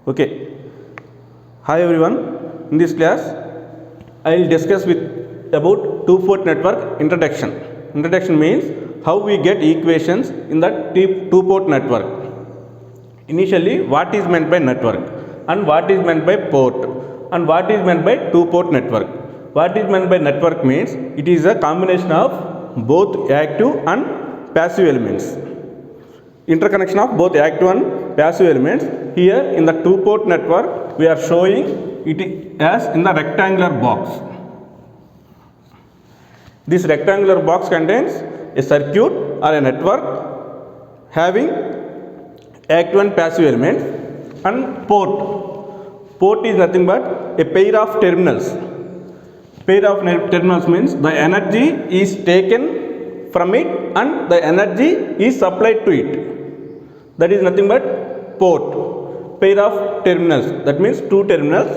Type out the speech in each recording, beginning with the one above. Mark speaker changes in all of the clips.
Speaker 1: Okay. Hi everyone. In this class, I will discuss with about two-port network introduction. Introduction means how we get equations in the two-port network. Initially, what is meant by network and what is meant by port and what is meant by two-port network. What is meant by network means it is a combination of both active and passive elements. Interconnection of both active and passive elements. Here in the two-port network, we are showing it as in the rectangular box. This rectangular box contains a circuit or a network having active and passive elements, and port. Port is nothing but a pair of terminals. Pair of terminals means the energy is taken from it and the energy is supplied to it. That is nothing but port. Pair of terminals, that means two terminals.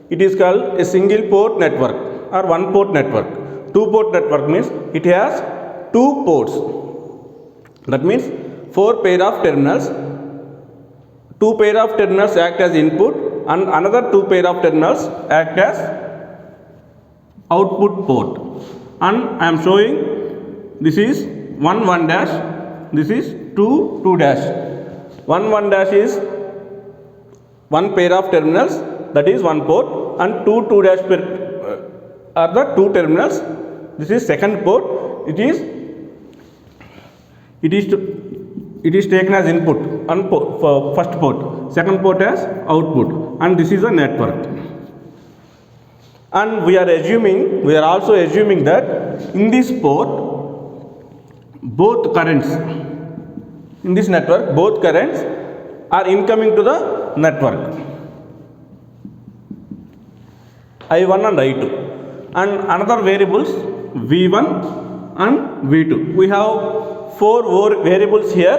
Speaker 1: It is called a single port network or one port network. Two port network means it has two ports. That means four pair of terminals. Two pair of terminals act as input and another two pair of terminals act as output port. And I am showing this is 1 dash, this is 2 dash. 1 dash is one pair of terminals, that is one port, and 2 dash are the two terminals. This is second port. It is taken as input on for first port, second port as output, and this is a network. And we are also assuming that in this port both currents in this network, both currents are incoming to the network, I1 and I2, and another variables V1 and V2. We have four variables here: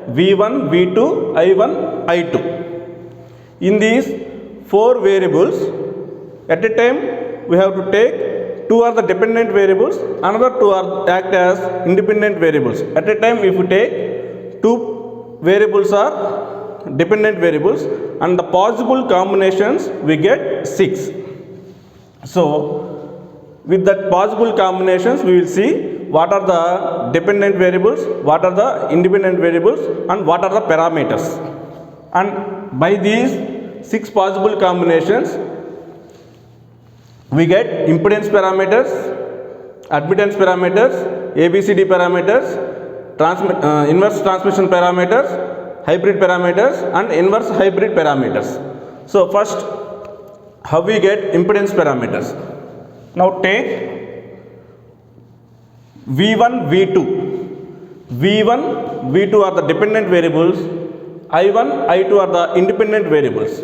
Speaker 1: V1, V2, I1, I2. In these four variables, at a time we have to take two are the dependent variables, another two are act as independent variables. At a time, if we take two variables are dependent variables, and the possible combinations we get 6. So with that possible combinations, we will see what are the dependent variables, what are the independent variables, and what are the parameters. And by these 6 possible combinations, we get impedance parameters, admittance parameters, ABCD parameters, inverse transmission parameters, hybrid parameters, and inverse hybrid parameters. So first, how we get impedance parameters? Now take V1, V2. V1, V2 are the dependent variables. I1, I2 are the independent variables.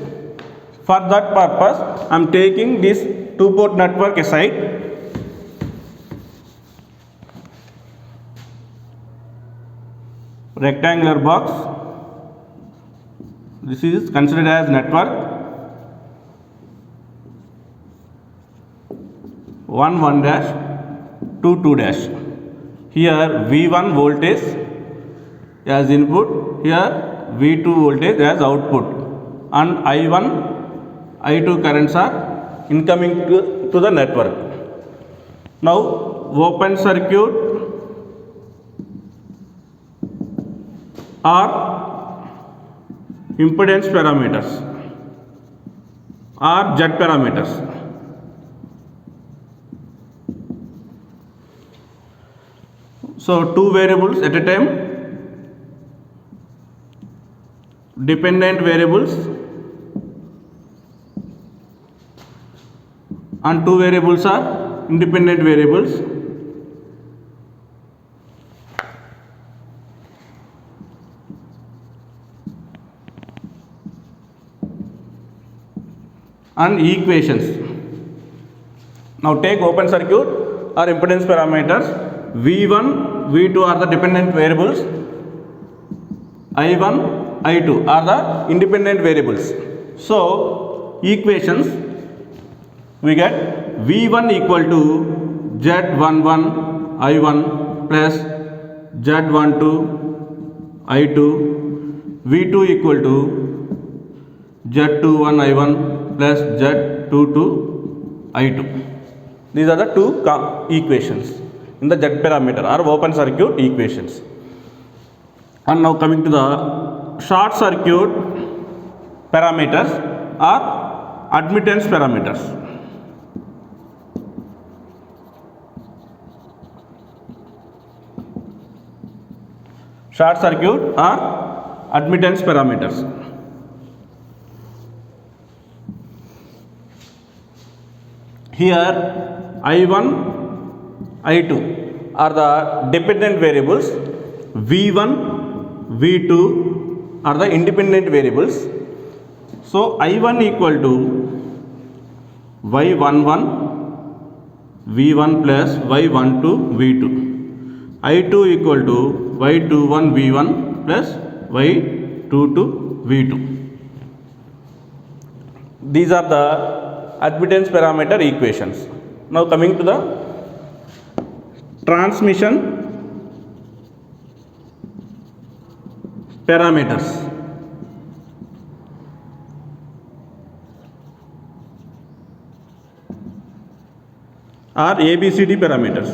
Speaker 1: For that purpose, I am taking this two-port network aside. Rectangular box. This is considered as network. 1 dash, 2 dash. Here V1 voltage as input, here V2 voltage as output, and I1, I2 currents are incoming to the network. Now open circuit or impedance parameters or Z parameters. So two variables at a time, dependent variables, and two variables are independent variables. And equations. Now take open circuit or impedance parameters. V1, V2 are the dependent variables. I1, I2 are the independent variables. So equations, we get V1 equal to Z11 I1 plus Z12 I2, V2 equal to Z21 I1 plus Z22 I2. These are the two equations in the Z parameter or open circuit equations. And now coming to the short circuit parameters or admittance parameters. Short circuit or admittance parameters. Here I1, I2 are the dependent variables, V1, V2 are the independent variables. So I1 equal to Y11 V1 plus Y12 V2. I2 equal to Y21 V1 plus Y22 V2. These are the admittance parameter equations. Now coming to the transmission parameters. Or ABCD parameters.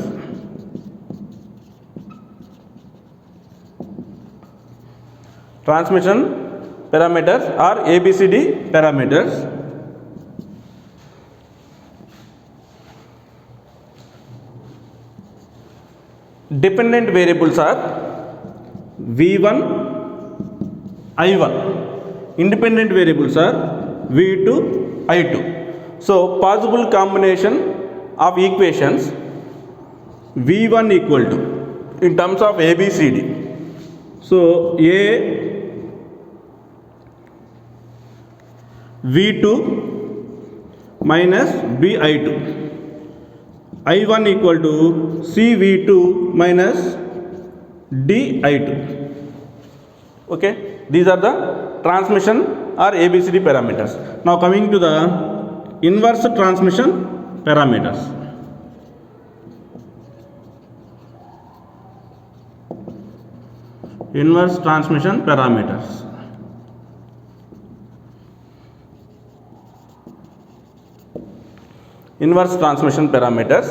Speaker 1: Transmission parameters or ABCD parameters. Dependent variables are V1, I1. Independent variables are V2, I2. So possible combination of equations V1 equal to, in terms of ABCD. So A V2 minus B I2. I1 equal to CV2 minus DI2. Okay, these are the transmission or ABCD parameters. Now coming to the inverse transmission parameters. Inverse transmission parameters. Inverse transmission parameters.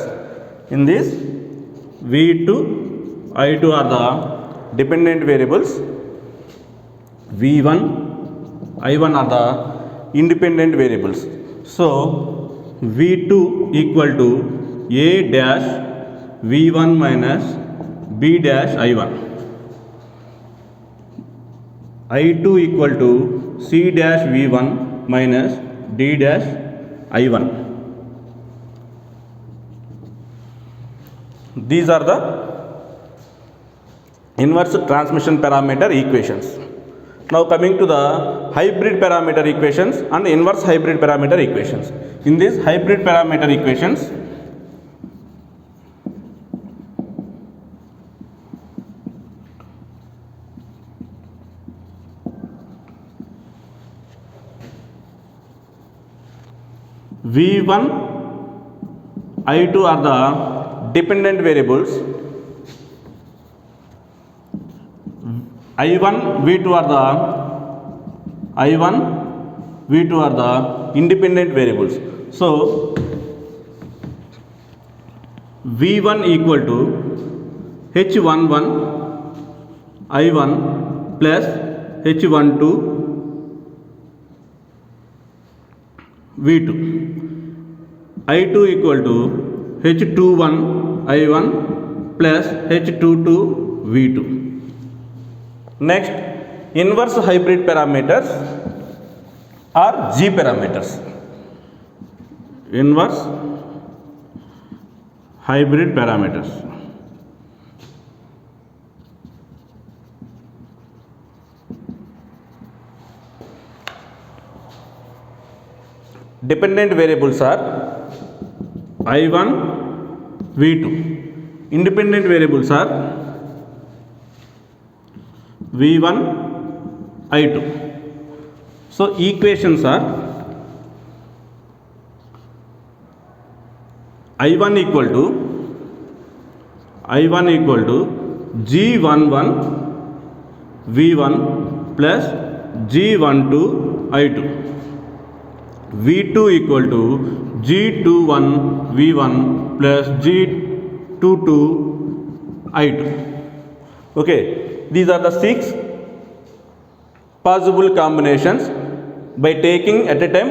Speaker 1: In this, V2, I2 are the dependent variables, V1, I1 are the independent variables. So V2 equal to A dash V1 minus B dash I1. I2 equal to C dash V1 minus D dash I1. These are the inverse transmission parameter equations. Now coming to the hybrid parameter equations and inverse hybrid parameter equations. In these hybrid parameter equations, V1, I2 are the dependent variables, I1, V2 are the independent variables. So V1 equal to H11 I1 plus H12 V2. I2 equal to H21 I1 plus H22 V2. Next, inverse hybrid parameters are G parameters. Inverse hybrid parameters. Dependent variables are I1, V2. Independent variables are V1, I2. So equations are I1 equal to G11 V1 plus G12 I2. V2 equal to G21 V1 plus G22 I2. Okay, these are the 6 possible combinations. By taking at a time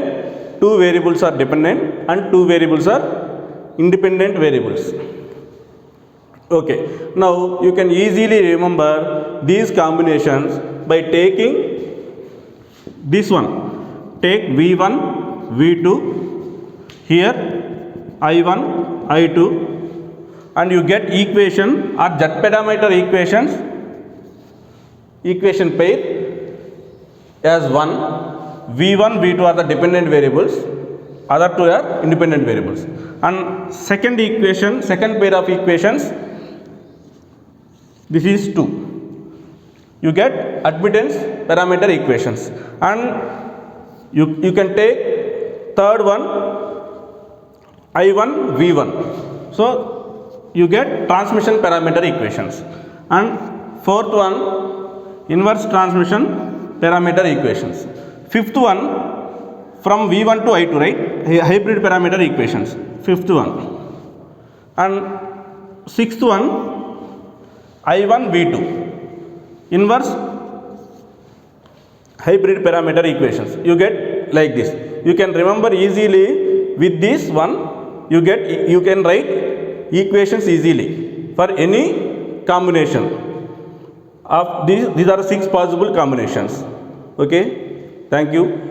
Speaker 1: 2 variables are dependent and 2 variables are independent variables. Okay, now you can easily remember these combinations by taking this one. Take V1 V2 here, I1 I2, and you get equation or Z parameter equation pair as 1. V1 V2 are the dependent variables, other 2 are independent variables. And second pair of equations, this is 2. You get admittance parameter equations. And you can take third one, I1 V1. So you get transmission parameter equations. And fourth one, inverse transmission parameter equations. Fifth one, from V1 to I2, right? Hybrid parameter equations. Fifth one. And sixth one, I1 V2. Inverse hybrid parameter equations. You get like this. You can remember easily with this one. You can write equations easily for any combination of these are 6 possible combinations. Okay, thank you.